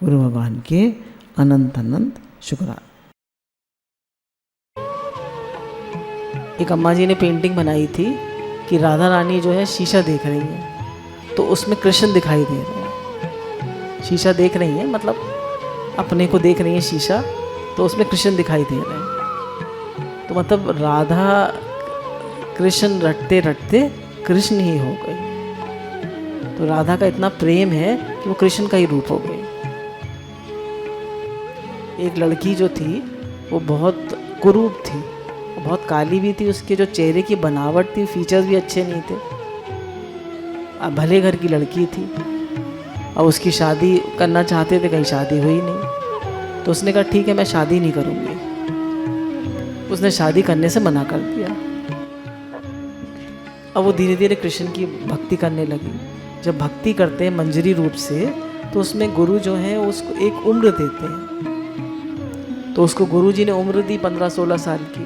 गुरु भगवान के अनंत अनंत शुक्राना। एक अम्मा जी ने पेंटिंग बनाई थी कि राधा रानी जो है शीशा देख रही हैं, तो उसमें कृष्ण दिखाई दे रहे हैं। शीशा देख रही हैं मतलब अपने को देख रही हैं शीशा, तो उसमें कृष्ण दिखाई दे रहे हैं। तो मतलब राधा कृष्ण रटते रटते कृष्ण ही हो गई। तो राधा का इतना प्रेम है कि वो कृष्ण का ही रूप हो गई। एक लड़की जो थी वो बहुत कुरूप थी, बहुत काली भी थी, उसके जो चेहरे की बनावट थी, फीचर्स भी अच्छे नहीं थे। अब भले घर की लड़की थी और उसकी शादी करना चाहते थे, कहीं शादी हुई नहीं। तो उसने कहा ठीक है मैं शादी नहीं करूँगी। उसने शादी करने से मना कर दिया। अब वो धीरे धीरे कृष्ण की भक्ति करने लगी। जब भक्ति करते हैं मंजरी रूप से, तो उसमें गुरु जो है उसको एक उम्र देते हैं। तो उसको गुरु जी ने उम्र दी 15-16 साल की।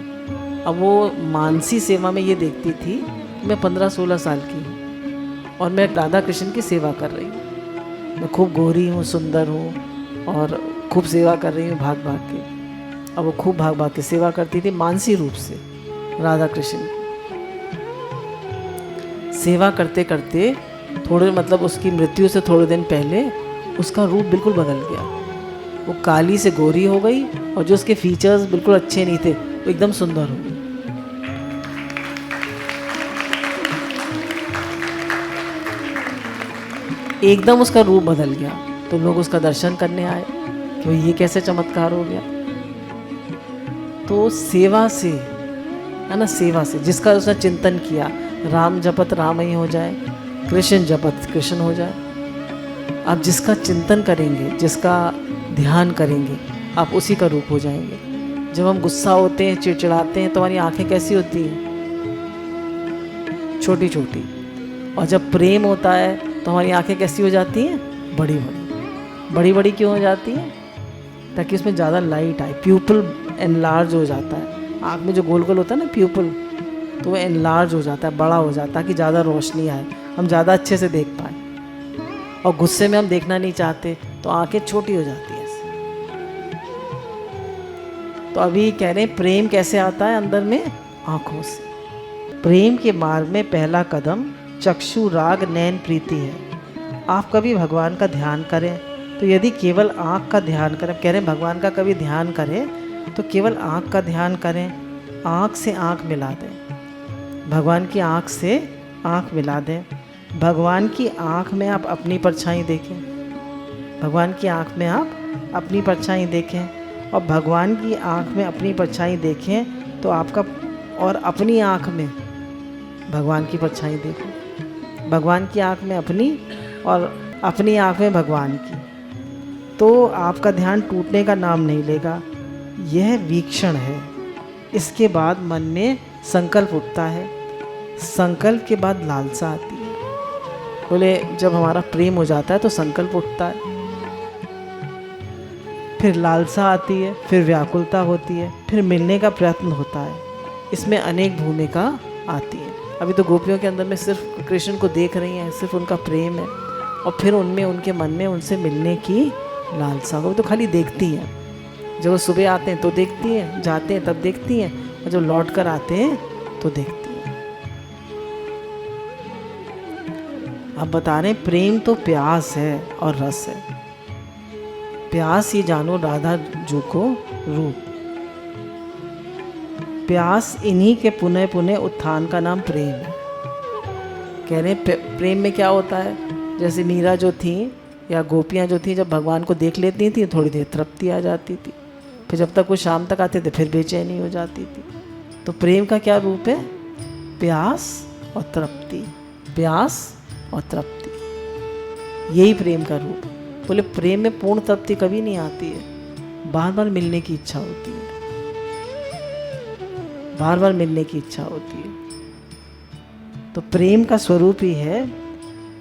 अब वो मानसी सेवा में ये देखती थी मैं 15-16 साल की हूँ और मैं राधा कृष्ण की सेवा कर रही हूँ। मैं खूब गोरी हूँ, सुंदर हूँ और खूब सेवा कर रही हूँ भाग भाग के। अब वो खूब भाग भाग के सेवा करती थी मानसी रूप से राधा कृष्ण की। सेवा करते करते थोड़े मतलब उसकी मृत्यु से थोड़े दिन पहले उसका रूप बिल्कुल बदल गया। वो काली से गोरी हो गई और जो उसके फीचर्स बिल्कुल अच्छे नहीं थे वो एकदम सुंदर हो गई। एकदम उसका रूप बदल गया। तो लोग उसका दर्शन करने आए कि ये कैसे चमत्कार हो गया। तो सेवा से है ना, सेवा से जिसका उसने चिंतन किया, राम जपत राम ही हो जाए, कृष्ण जपत कृष्ण हो जाए। आप जिसका चिंतन करेंगे, जिसका ध्यान करेंगे, आप उसी का रूप हो जाएंगे। जब हम गुस्सा होते हैं, चिड़चिड़ाते हैं, तो हमारी आंखें कैसी होती हैं? छोटी छोटी। और जब प्रेम होता है तो हमारी आंखें कैसी हो जाती हैं? बड़ी बड़ी। बड़ी बड़ी क्यों हो जाती हैं? ताकि उसमें ज़्यादा लाइट आए, प्यूपल एनलार्ज हो जाता है। आँख में जो गोल गोल होता है ना प्यूपल, तो वो एनलार्ज हो जाता है, बड़ा हो जाता है कि ज़्यादा रोशनी आए, हम ज़्यादा अच्छे से देख पाए। और गुस्से में हम देखना नहीं चाहते तो आंखें छोटी हो जाती हैं। तो अभी कह रहे हैं प्रेम कैसे आता है अंदर में? आँखों से। प्रेम के मार्ग में पहला कदम चक्षु राग नैन प्रीति है। आप कभी भगवान का ध्यान करें तो यदि केवल आँख का ध्यान करें, कह रहे हैं भगवान का कभी ध्यान करें तो केवल आँख का ध्यान करें, आँख से आँख मिला दें, भगवान की आँख से आँख मिला दें। भगवान की आँख में आप अपनी परछाई देखें, भगवान की आँख में आप अपनी परछाई देखें और भगवान की आँख में अपनी परछाई देखें तो आपका, और अपनी आँख में भगवान की परछाई देखें, भगवान की आँख में अपनी और अपनी आँख में भगवान की, तो आपका ध्यान टूटने का नाम नहीं लेगा। यह वीक्षण है। इसके बाद मन में संकल्प उठता है, संकल्प के बाद लालसा आती है। बोले जब हमारा प्रेम हो जाता है तो संकल्प उठता है, फिर लालसा आती है, फिर व्याकुलता होती है, फिर मिलने का प्रयत्न होता है। इसमें अनेक भूमिका आती है। अभी तो गोपियों के अंदर में सिर्फ कृष्ण को देख रही हैं, सिर्फ उनका प्रेम है, और फिर उनमें उनके मन में उनसे मिलने की लालसा। वो तो खाली देखती हैं, जब वो सुबह आते हैं तो देखती हैं, जाते हैं तब देखती हैं, और जब लौट कर आते हैं तो देखती हैं। अब बता रहे हैं प्रेम तो प्यास है और रस है। प्यास ये जानो राधा जो को रूप, प्यास इन्हीं के पुनः पुनः उत्थान का नाम प्रेम है। कह रहे हैं प्रेम में क्या होता है, जैसे मीरा जो थी या गोपियाँ जो थी, जब भगवान को देख लेती थी थोड़ी देर तृप्ति आ जाती थी, फिर जब तक वो शाम तक आते थे फिर बेचैनी हो जाती थी। तो प्रेम का क्या रूप है? प्यास और तृप्ति, प्यास और तृप्ति, यही प्रेम का रूप है। बोले प्रेम में पूर्ण तृप्ति कभी नहीं आती है, बार बार मिलने की इच्छा होती है, बार बार मिलने की इच्छा होती है। तो प्रेम का स्वरूप ही है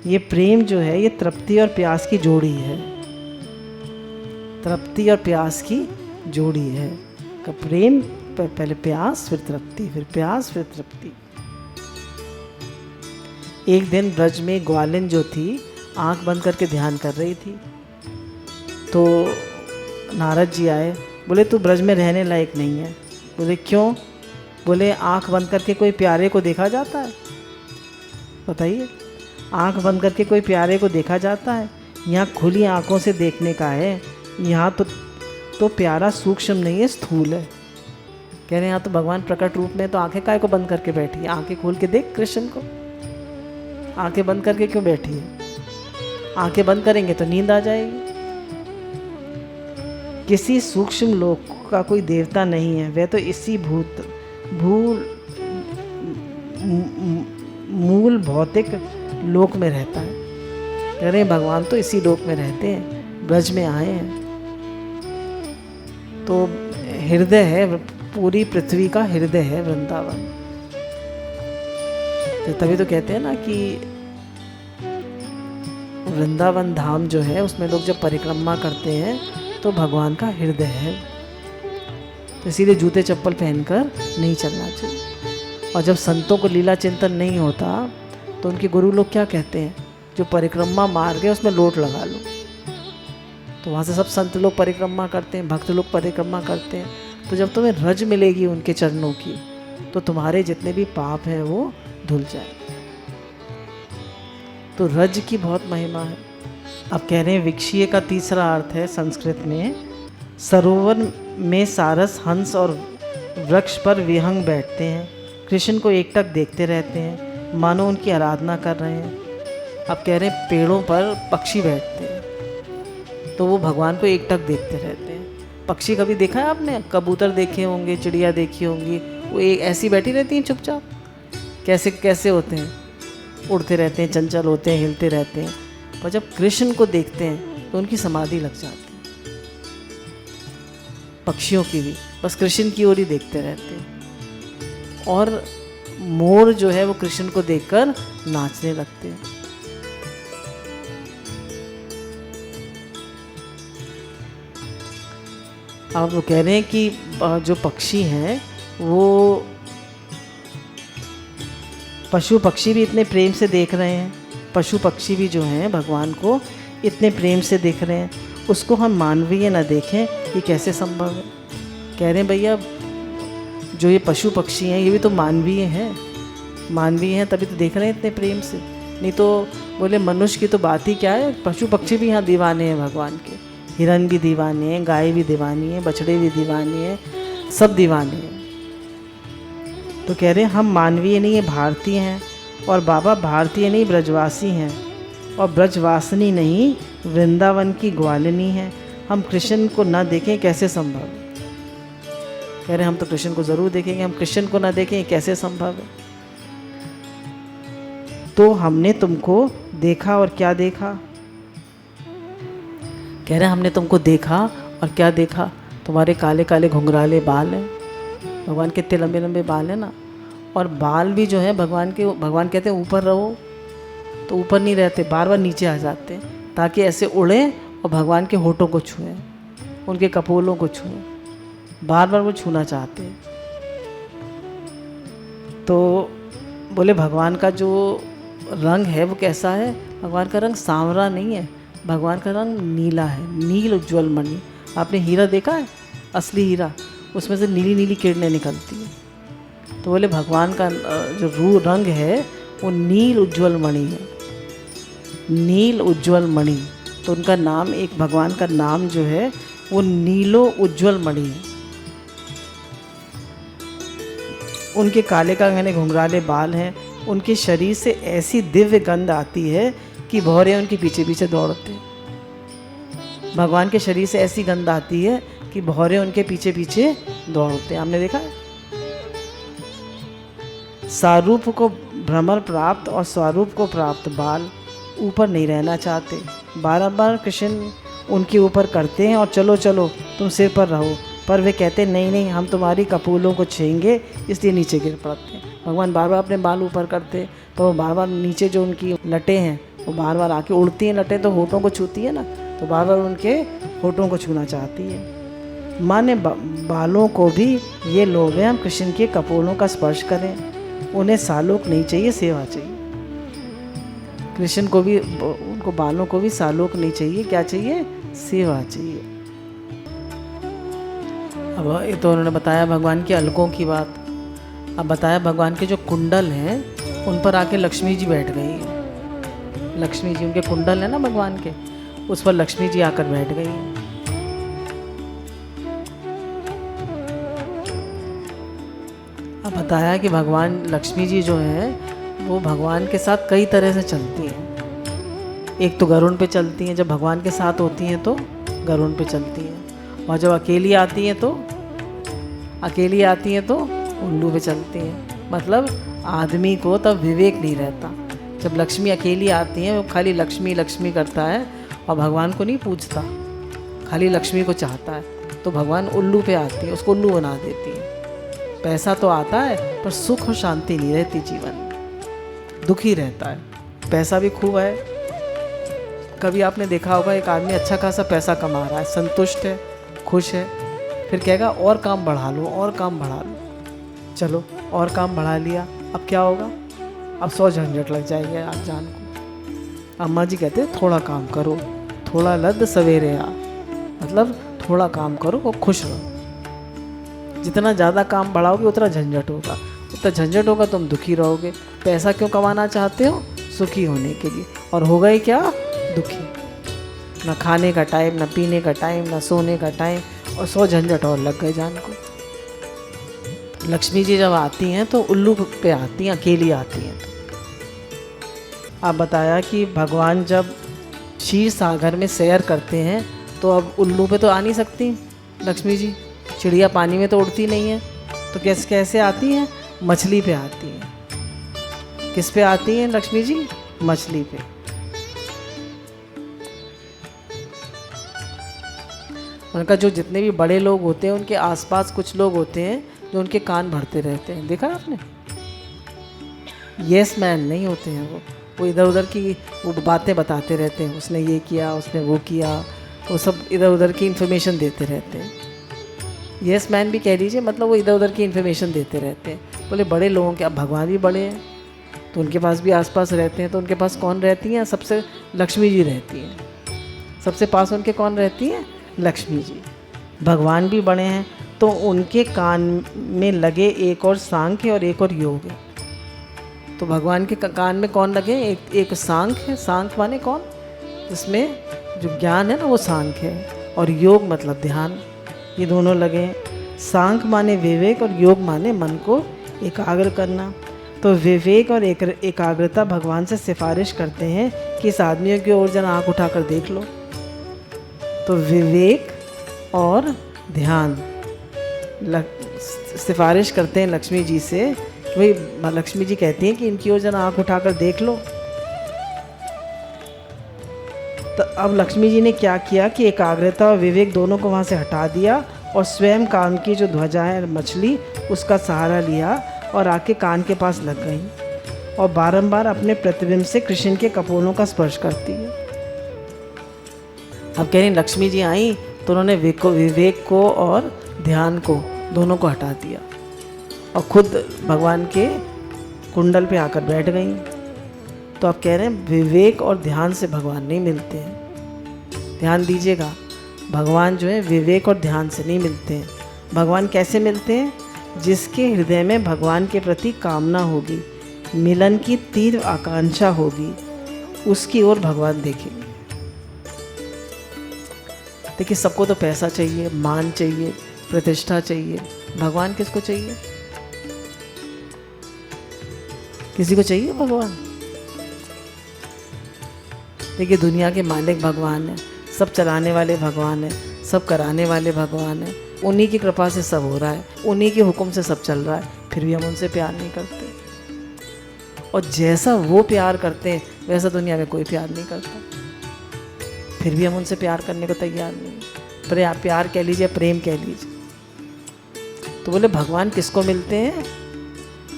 ये। प्रेम जो है ये तृप्ति और प्यास की जोड़ी है, तृप्ति और प्यास की जोड़ी है। का प्रेम पहले प्यास फिर तृप्ति, फिर प्यास फिर तृप्ति। एक दिन ब्रज में ग्वालिन जो थी आंख बंद करके ध्यान कर रही थी। तो नारद जी आए, बोले तू ब्रज में रहने लायक नहीं है। बोले क्यों? बोले आंख बंद करके कोई प्यारे को देखा जाता है? बताइए, आंख बंद करके कोई प्यारे को देखा जाता है? यहाँ खुली आंखों से देखने का है। यहाँ तो प्यारा सूक्ष्म नहीं है, स्थूल है। कह रहे हैं यहाँ तो भगवान प्रकट रूप में, तो आंखें काहे को बंद करके बैठी है? आंखें खोल के देख कृष्ण को। आंखें बंद करके क्यों बैठी है? आंखें बंद करेंगे तो नींद आ जाएगी। किसी सूक्ष्म लोक का कोई देवता नहीं है, वह तो इसी मूल भौतिक लोक में रहता है। कह रहे हैं भगवान तो इसी लोक में रहते हैं, ब्रज में आए हैं। तो हृदय है, पूरी पृथ्वी का हृदय है वृंदावन। तो तभी तो कहते हैं ना कि वृंदावन धाम जो है उसमें लोग जब परिक्रमा करते हैं तो भगवान का हृदय है। तो इसीलिए जूते चप्पल पहनकर नहीं चलना चाहिए। और जब संतों को लीला चिंतन नहीं होता तो उनके गुरु लोग क्या कहते हैं, जो परिक्रमा मार गए उसमें लोट लगा लो। तो वहाँ से सब संत लोग परिक्रमा करते हैं, भक्त लोग परिक्रमा करते हैं। तो जब तुम्हें रज मिलेगी उनके चरणों की, तो तुम्हारे जितने भी पाप हैं वो धुल जाए। तो रज की बहुत महिमा है। अब कह रहे हैं विक्षीय का तीसरा अर्थ है संस्कृत में, सरोवर में सारस हंस और वृक्ष पर विहंग बैठते हैं, कृष्ण को एकटक देखते रहते हैं, मानो उनकी आराधना कर रहे हैं। अब कह रहे हैं पेड़ों पर पक्षी बैठते हैं तो वो भगवान को एकटक देखते रहते हैं। पक्षी कभी देखा है आपने? कबूतर देखे होंगे, चिड़िया देखी होंगी, वो एक ऐसी बैठी रहती हैं चुपचाप। कैसे कैसे होते हैं? उड़ते रहते हैं, चंचल होते हैं, हिलते रहते हैं। पर जब कृष्ण को देखते हैं तो उनकी समाधि लग जाती है। पक्षियों की भी बस कृष्ण की ओर ही देखते रहते हैं। और मोर जो है वो कृष्ण को देखकर नाचने लगते हैं। अब वो कह रहे हैं कि जो पक्षी हैं वो पशु पक्षी भी इतने प्रेम से देख रहे हैं। पशु पक्षी भी जो हैं भगवान को इतने प्रेम से देख रहे हैं, उसको हम मानवीय न देखें, ये कैसे संभव है? कह रहे हैं भैया जो ये पशु पक्षी हैं ये भी तो मानवीय हैं, मानवीय हैं तभी तो देख रहे हैं इतने प्रेम से। नहीं तो बोले मनुष्य की तो बात ही क्या है, पशु पक्षी भी यहाँ दीवाने हैं भगवान के। हिरन भी दीवाने हैं, गाय भी दीवानी है, बछड़े भी दीवाने हैं, सब दीवाने हैं। तो कह रहे हैं हम मानवीय नहीं है, भारतीय हैं। और बाबा भारतीय नहीं ब्रजवासी हैं, और ब्रजवासिनी नहीं वृंदावन की ग्वालिनी है। हम कृष्ण को ना देखें कैसे संभव है? कह रहे हैं हम तो कृष्ण को ज़रूर देखेंगे, हम कृष्ण को ना देखें कैसे संभव है? तो हमने तुमको देखा और क्या देखा? कह रहे हैं हमने तुमको देखा और क्या देखा? तुम्हारे काले काले घुंघराले बाल हैं। भगवान के इतने लंबे लंबे बाल हैं ना, और बाल भी जो है भगवान कहते हैं ऊपर रहो, तो ऊपर नहीं रहते, बार बार नीचे आ जाते हैं ताकि ऐसे उड़ें और भगवान के होठों को छुएं, उनके कपोलों को छुएं, बार बार वो छूना चाहते हैं। तो बोले भगवान का जो रंग है वो कैसा है? भगवान का रंग सांवरा नहीं है, भगवान का रंग नीला है, नील उज्ज्वल मणि। आपने हीरा देखा है? असली हीरा, उसमें से नीली नीली किरणें निकलती है। तो बोले भगवान का जो रंग है वो नील उज्ज्वल मणि है, नील उज्ज्वल मणि। तो उनका नाम, एक भगवान का नाम जो है वो नीलो उज्ज्वल मणि है। उनके काले काले घुंघराले बाल हैं, उनके शरीर से ऐसी दिव्य गंध आती है कि भौरे उनके पीछे पीछे दौड़ते हैं। भगवान के शरीर से ऐसी गंध आती है कि भौरे उनके पीछे पीछे दौड़ते हैं। आपने देखा है? सारूप को भ्रमर प्राप्त और स्वरूप को प्राप्त बाल ऊपर नहीं रहना चाहते, बार बार कृष्ण उनके ऊपर करते हैं और चलो चलो तुम सिर पर रहो, पर वे कहते नहीं नहीं हम तुम्हारी कपूलों को छेंगे, इसलिए नीचे गिर पड़ते हैं। भगवान बार बार अपने बाल ऊपर करते, पर वो बार बार नीचे जो उनकी लटें हैं वो बार बार आके उड़ती हैं। लटें तो होठों को छूती है ना, तो बार बार उनके होठों को छूना चाहती है। माने बालों को भी ये लोभ है हम कृष्ण के कपोलों का स्पर्श करें। उन्हें सालोक नहीं चाहिए, सेवा चाहिए। कृष्ण को भी, उनको बालों को भी सालोक नहीं चाहिए, क्या चाहिए? सेवा चाहिए। अब ये तो उन्होंने बताया भगवान के अलकों की बात। अब बताया भगवान के जो कुंडल हैं उन पर आके लक्ष्मी जी बैठ गई है। लक्ष्मी जी, उनके कुंडल है ना भगवान के, उस पर लक्ष्मी जी आकर बैठ गई है। अब बताया कि भगवान लक्ष्मी जी जो हैं वो भगवान के साथ कई तरह से चलती हैं। एक तो गरुड़ पे चलती हैं, जब भगवान के साथ होती हैं तो गरुड़ पे चलती हैं, और जब अकेली आती हैं तो उल्लू पे चलती हैं। मतलब आदमी को तब विवेक नहीं रहता। जब लक्ष्मी अकेली आती हैं वो खाली लक्ष्मी लक्ष्मी करता है और भगवान को नहीं पूछता, खाली लक्ष्मी को चाहता है, तो भगवान उल्लू पे आती है, उसको उल्लू बना देती है। पैसा तो आता है पर सुख और शांति नहीं रहती जीवन में, दुखी रहता है। पैसा भी खूब है। कभी आपने देखा होगा एक आदमी अच्छा खासा पैसा कमा रहा है, संतुष्ट है, खुश है, फिर कहेगा और काम बढ़ा लो, और काम बढ़ा लो। चलो और काम बढ़ा लिया, अब क्या होगा? अब 100 झंझट लग जाएंगे आप जान को। अम्मा जी कहते हैं थोड़ा काम करो, थोड़ा लद सवेरे आ, मतलब थोड़ा काम करो और खुश रहो। जितना ज़्यादा काम बढ़ाओगे उतना झंझट होगा, तुम दुखी रहोगे। पैसा क्यों कमाना चाहते हो? सुखी होने के लिए, और होगा ही क्या? दुखी। ना खाने का टाइम, ना पीने का टाइम, ना सोने का टाइम, और 100 झंझट और लग गए जान को। लक्ष्मी जी जब आती हैं तो उल्लू पे आती हैं, अकेली आती हैं। आप बताया कि भगवान जब क्षीर सागर में सैर करते हैं तो अब उल्लू पे तो आ नहीं सकती लक्ष्मी जी, चिड़िया पानी में तो उड़ती नहीं है, तो कैसे आती हैं? मछली पे आती हैं। किस पे आती हैं लक्ष्मी जी? मछली पे। उनका जो जितने भी बड़े लोग होते हैं उनके आसपास कुछ लोग होते हैं जो उनके कान भरते रहते हैं, देखा आपने? यस मैन नहीं होते हैं वो इधर उधर की वो बातें बताते रहते हैं, उसने ये किया, उसने वो किया, वो सब इधर उधर की इन्फॉर्मेशन देते रहते हैं। यस मैन भी कह लीजिए, मतलब वो इधर उधर की इन्फॉर्मेशन देते रहते हैं। बोले बड़े लोगों के, अब भगवान भी बड़े हैं तो उनके पास भी आसपास रहते हैं, तो उनके पास कौन रहती हैं? सबसे लक्ष्मी जी रहती हैं। सबसे पास उनके कौन रहती हैं? लक्ष्मी जी। भगवान भी बड़े हैं तो उनके कान में लगे एक और सांख्य और एक और योग है। तो भगवान के कान में कौन लगे? एक सांख्य है। सांख्य माने कौन? इसमें जो ज्ञान है ना वो सांख्य है, और योग मतलब ध्यान। ये दोनों लगे। सांख्य माने विवेक और योग माने मन को एकाग्र करना। तो विवेक और एकाग्रता भगवान से सिफारिश करते हैं कि इस आदमियों की ओर जरा आँख उठाकर देख लो। तो विवेक और ध्यान सिफारिश करते हैं लक्ष्मी जी से कि भाई, लक्ष्मी जी कहती हैं कि इनकी ओर जरा आँख उठाकर देख लो। तो अब लक्ष्मी जी ने क्या किया कि एकाग्रता और विवेक दोनों को वहाँ से हटा दिया और स्वयं कान की जो ध्वजा है मछली, उसका सहारा लिया और आके कान के पास लग गई और बारंबार अपने प्रतिबिंब से कृष्ण के कपोलों का स्पर्श करती है। अब कह रही लक्ष्मी जी आई तो उन्होंने विवेक को और ध्यान को दोनों को हटा दिया और खुद भगवान के कुंडल पे आकर बैठ गई। तो आप कह रहे हैं विवेक और ध्यान से भगवान नहीं मिलते हैं। ध्यान दीजिएगा, भगवान जो है विवेक और ध्यान से नहीं मिलते हैं। भगवान कैसे मिलते हैं? जिसके हृदय में भगवान के प्रति कामना होगी, मिलन की तीव्र आकांक्षा होगी, उसकी ओर भगवान देखेंगे। देखिए, सबको तो पैसा चाहिए, मान चाहिए, प्रतिष्ठा चाहिए। भगवान किसको चाहिए? किसी को चाहिए भगवान? देखिए, दुनिया के मालिक भगवान है, सब चलाने वाले भगवान है, सब कराने वाले भगवान है। उन्हीं की कृपा से सब हो रहा है, उन्हीं के हुक्म से सब चल रहा है, फिर भी हम उनसे प्यार नहीं करते। और जैसा वो प्यार करते हैं वैसा दुनिया में कोई प्यार नहीं करता, फिर भी हम उनसे प्यार करने को तैयार नहीं। पर आप प्यार कह लीजिए, प्रेम कह लीजिए। तो बोले भगवान किसको मिलते हैं?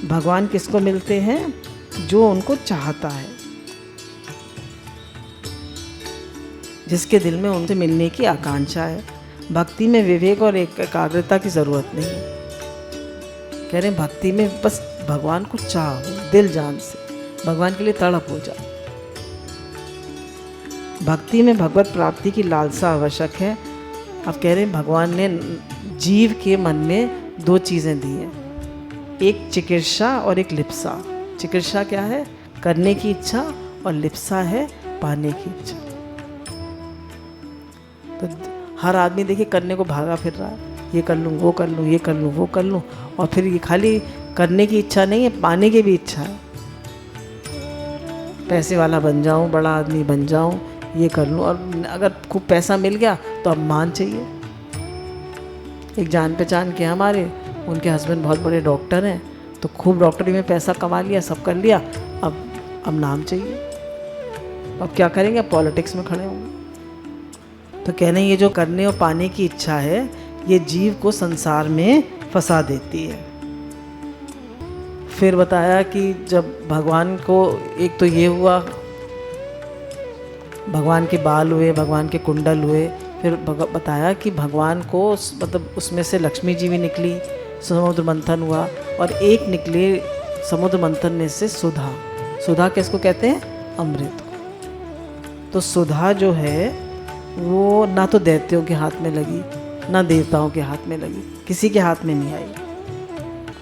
भगवान किसको मिलते हैं? जो उनको चाहता है, जिसके दिल में उनसे मिलने की आकांक्षा है। भक्ति में विवेक और एकाग्रता की ज़रूरत नहीं है। कह रहे हैं भक्ति में बस भगवान को चाहो, दिल जान से भगवान के लिए तड़प हो जाओ। भक्ति में भगवत प्राप्ति की लालसा आवश्यक है। अब कह रहे हैं भगवान ने जीव के मन में दो चीज़ें दी हैं, एक चिकित्सा और एक लिप्सा। चिकित्सा क्या है? करने की इच्छा, और लिप्सा है पाने की इच्छा। तो हर आदमी देखिए करने को भागा फिर रहा है, ये कर लूँ, वो कर लूँ, ये कर लूँ, वो कर लूँ, और फिर ये खाली करने की इच्छा नहीं है, पाने की भी इच्छा है। पैसे वाला बन जाऊँ, बड़ा आदमी बन जाऊँ, ये कर लूँ, और अगर खूब पैसा मिल गया तो अब मान चाहिए। एक जान पहचान के हमारे, उनके हस्बैंड बहुत बड़े डॉक्टर हैं, तो खूब डॉक्टरी में पैसा कमा लिया, सब कर लिया, अब नाम चाहिए। अब क्या करेंगे? अब पॉलिटिक्स में खड़े होंगे। तो कहने ये जो करने और पाने की इच्छा है, ये जीव को संसार में फंसा देती है। फिर बताया कि जब भगवान को, एक तो ये हुआ, भगवान के बाल हुए, भगवान के कुंडल हुए, फिर बताया कि भगवान को मतलब उसमें से लक्ष्मी जी भी निकली, समुद्र मंथन हुआ, और एक निकले समुद्र मंथन में से सुधा। सुधा किसको कहते हैं? अमृत। तो सुधा जो है वो ना तो दैत्यों के हाथ में लगी, ना देवताओं के हाथ में लगी, किसी के हाथ में नहीं आई।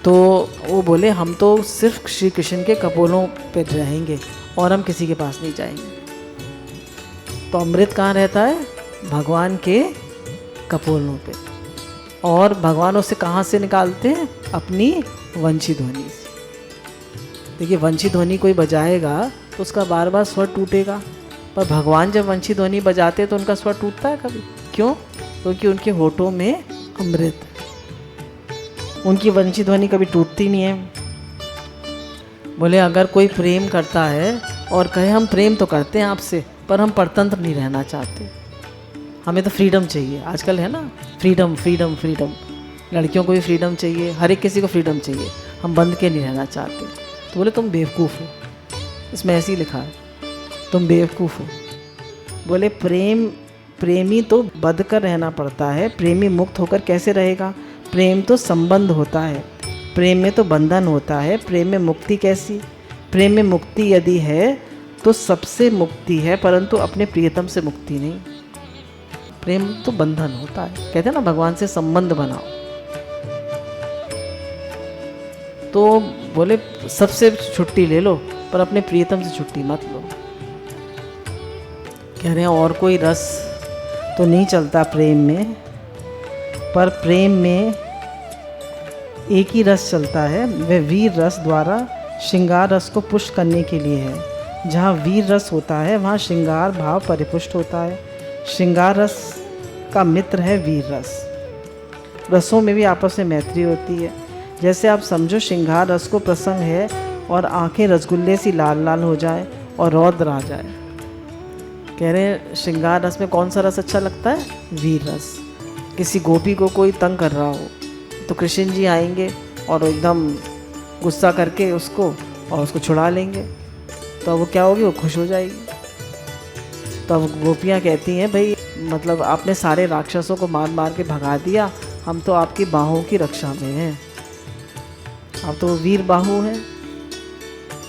तो वो बोले हम तो सिर्फ श्री कृष्ण के कपोलों पे रहेंगे और हम किसी के पास नहीं जाएंगे। तो अमृत कहाँ रहता है? भगवान के कपोलों पे। और भगवान उसे कहाँ से निकालते हैं? अपनी वंशी ध्वनि से। देखिए वंशी ध्वनि कोई बजाएगा तो उसका बार बार स्वर टूटेगा, पर भगवान जब वंशी ध्वनि बजाते हैं तो उनका स्वर टूटता है कभी? क्यों? क्योंकि उनके होठों में अमृत है, उनकी वंशी ध्वनि कभी टूटती नहीं है। बोले अगर कोई प्रेम करता है और कहे हम प्रेम तो करते हैं आपसे, पर हम परतंत्र नहीं रहना चाहते, हमें तो फ्रीडम चाहिए। आजकल है ना फ्रीडम फ्रीडम फ्रीडम, लड़कियों को भी फ्रीडम चाहिए, हर एक किसी को फ्रीडम चाहिए, हम बंद के नहीं रहना चाहते। तो बोले तुम बेवकूफ़ हो, इसमें ऐसे ही लिखा है, तुम बेवकूफ़ हो। बोले प्रेमी तो बंध कर रहना पड़ता है, प्रेमी मुक्त होकर कैसे रहेगा? प्रेम तो संबंध होता है, प्रेम में तो बंधन होता है, प्रेम में मुक्ति कैसी? प्रेम में मुक्ति यदि है तो सबसे मुक्ति है, परंतु अपने प्रियतम से मुक्ति नहीं। प्रेम तो बंधन होता है, कहते हैं ना भगवान से संबंध बनाओ। तो बोले सबसे छुट्टी ले लो, पर अपने प्रियतम से छुट्टी मत लो। कह रहे हैं और कोई रस तो नहीं चलता प्रेम में, पर प्रेम में एक ही रस चलता है, वह वीर रस द्वारा श्रृंगार रस को पुष्ट करने के लिए है। जहाँ वीर रस होता है वहाँ श्रृंगार भाव परिपुष्ट होता है। श्रृंगार रस का मित्र है वीर रस। रसों में भी आपस में मैत्री होती है। जैसे आप समझो श्रृंगार रस को प्रसंग है और आंखें रसगुल्ले सी लाल लाल हो जाए और रौद्र आ जाए। कह रहे हैं श्रृंगार रस में कौन सा रस अच्छा लगता है? वीर रस। किसी गोपी को कोई तंग कर रहा हो तो कृष्ण जी आएंगे और एकदम गुस्सा करके उसको छुड़ा लेंगे, तो वो क्या होगी? वो खुश हो जाएगी। तो अब गोपियाँ कहती हैं भाई मतलब आपने सारे राक्षसों को मार मार के भगा दिया, हम तो आपकी बाहों की रक्षा में हैं, आप तो वीर बाहु हैं,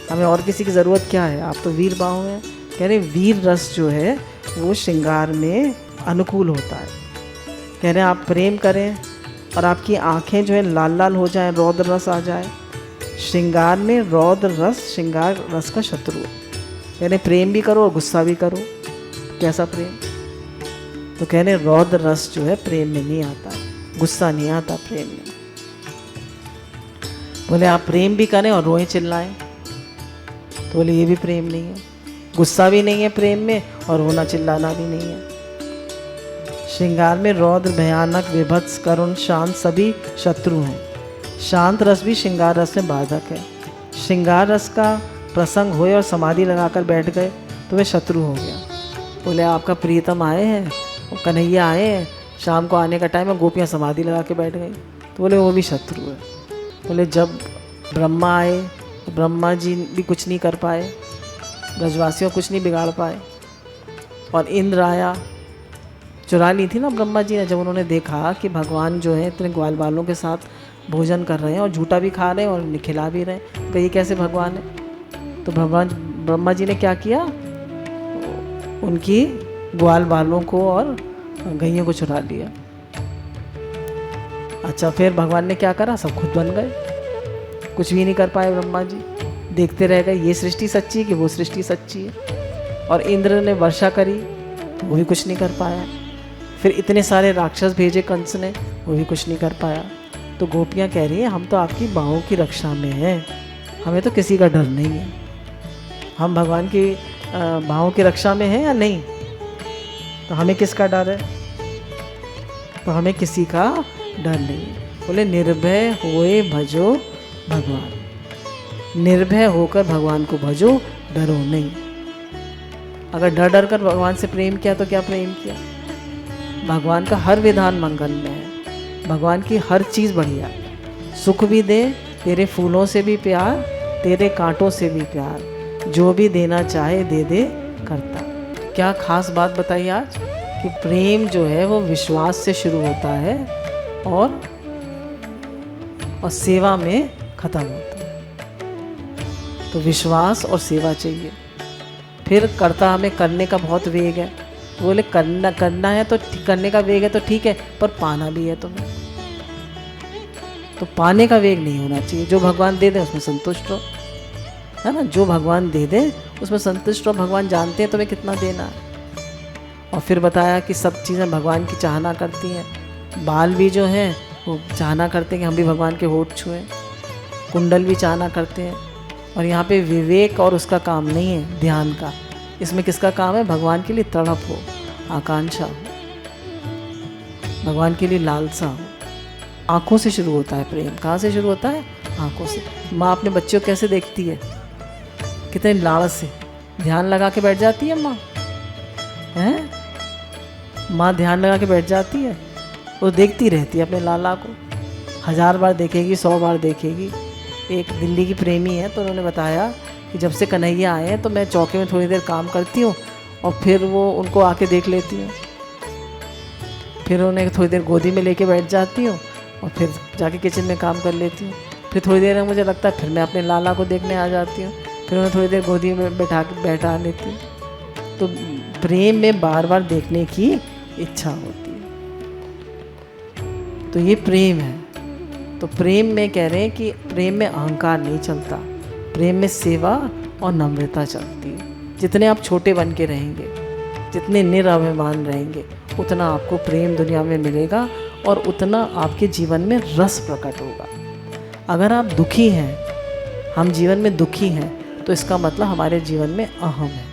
हमें और किसी की ज़रूरत क्या है? आप तो वीर बाहु हैं। कह रहे वीर रस जो है वो श्रृंगार में अनुकूल होता है। कह रहे हैं आप प्रेम करें और आपकी आंखें जो है लाल लाल हो जाएं, रौद्र रस आ जाए। श्रृंगार में रौद्र रस श्रृंगार रस का शत्रु है। कह रहे प्रेम भी करो और गुस्सा भी करो, कैसा प्रेम? तो कह रहे रौद्र रस जो है प्रेम में नहीं आता, गुस्सा नहीं आता प्रेम में। बोले आप प्रेम भी करें और रोएं चिल्लाएं, तो बोले ये भी प्रेम नहीं है। गुस्सा भी नहीं है प्रेम में और रोना चिल्लाना भी नहीं है। श्रृंगार में रौद्र भयानक विभत्स करुण शांत सभी शत्रु हैं। शांत रस भी श्रृंगार रस में बाधक है। श्रृंगार रस का प्रसंग हुए और समाधि लगाकर बैठ गए तो वे शत्रु हो गया। बोले आपका प्रियतम आए हैं, कन्हैया आए हैं, शाम को आने का टाइम है, गोपियाँ समाधि लगा के बैठ गई, तो बोले वो भी शत्रु है। बोले जब ब्रह्मा आए तो ब्रह्मा जी भी कुछ नहीं कर पाए, ब्रजवासियों कुछ नहीं बिगाड़ पाए, और इंद्र आया, चुरा ली थी ना ब्रह्मा जी ने, जब उन्होंने देखा कि भगवान जो है इतने ग्वाल बालों के साथ भोजन कर रहे हैं और झूठा भी खा रहे हैं और खिला भी रहे हैं, तो ये कैसे भगवान है? तो भगवान ब्रह्मा जी ने क्या किया? उनकी ग्वाल बालों को और गैयों को चुरा लिया। अच्छा, फिर भगवान ने क्या करा? सब खुद बन गए, कुछ भी नहीं कर पाए ब्रह्मा जी। देखते रह गए, ये सृष्टि सच्ची है कि वो सृष्टि सच्ची है। और इंद्र ने वर्षा करी तो वो भी कुछ नहीं कर पाया। फिर इतने सारे राक्षस भेजे कंस ने, वो भी कुछ नहीं कर पाया। तो गोपियाँ कह रही हैं हम तो आपकी बाहों की रक्षा में हैं, हमें तो किसी का डर नहीं है। हम भगवान की बाहों की रक्षा में हैं या नहीं? तो हमें किसका डर है? तो हमें किसी का डर नहीं है। बोले निर्भय होए भजो भगवान, निर्भय होकर भगवान को भजो, डरो नहीं। अगर डर डर कर भगवान से प्रेम किया तो क्या प्रेम किया? भगवान का हर विधान मंगलमय है, भगवान की हर चीज़ बढ़िया, सुख भी दे, तेरे फूलों से भी प्यार, तेरे कांटों से भी प्यार, जो भी देना चाहे दे दे करता। क्या खास बात बताई आज कि प्रेम जो है वो विश्वास से शुरू होता है और सेवा में ख़त्म होता है। तो विश्वास और सेवा चाहिए। फिर करता हमें करने का बहुत वेग है। बोले करना है तो करने का वेग है तो ठीक है, पर पाना भी है तुम्हें, तो पाने का वेग नहीं होना चाहिए। जो भगवान दे दे उसमें संतुष्ट रहो, है ना। जो भगवान दे दे उसमें संतुष्ट रहो। भगवान जानते हैं तुम्हें कितना देना है। और फिर बताया कि सब चीज़ें भगवान की चाहना करती हैं। बाल भी जो हैं वो चाहना करते हैं कि हम भी भगवान के होठ छुएं, कुंडल भी चाहना करते हैं। और यहाँ पे विवेक और उसका काम नहीं है, ध्यान का। इसमें किसका काम है? भगवान के लिए तड़प हो, आकांक्षा हो, भगवान के लिए लालसा हो। आँखों से शुरू होता है प्रेम। कहाँ से शुरू होता है? आँखों से। माँ अपने बच्चों को कैसे देखती है? कितने लाड़ से ध्यान लगा के बैठ जाती है माँ, हैं? माँ ध्यान लगा के बैठ जाती है, वो देखती रहती है अपने लाला को। 1000 बार देखेगी, 100 बार देखेगी। एक दिल्ली की प्रेमी है, तो उन्होंने बताया कि जब से कन्हैया आए हैं तो मैं चौके में थोड़ी देर काम करती हूँ और फिर वो उनको आके देख लेती हूँ। फिर उन्हें थोड़ी देर गोदी में लेके बैठ जाती हूँ और फिर जाके किचन में काम कर लेती हूँ। फिर थोड़ी देर में मुझे लगता है फिर मैं अपने लाला को देखने आ जाती हूँ। फिर उन्हें थोड़ी देर गोदी में बैठा लेती हूँ। तो प्रेम में बार बार देखने की इच्छा होती है, तो ये प्रेम है। तो प्रेम में कह रहे हैं कि प्रेम में अहंकार नहीं चलता, प्रेम में सेवा और नम्रता चलती है। जितने आप छोटे बन के रहेंगे, जितने निराभिमान रहेंगे, उतना आपको प्रेम दुनिया में मिलेगा और उतना आपके जीवन में रस प्रकट होगा। अगर आप दुखी हैं, हम जीवन में दुखी हैं, तो इसका मतलब हमारे जीवन में अहम है,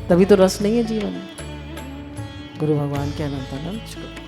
तभी तो रस नहीं है जीवन में। गुरु भगवान के अनंत अनंत शुक्र।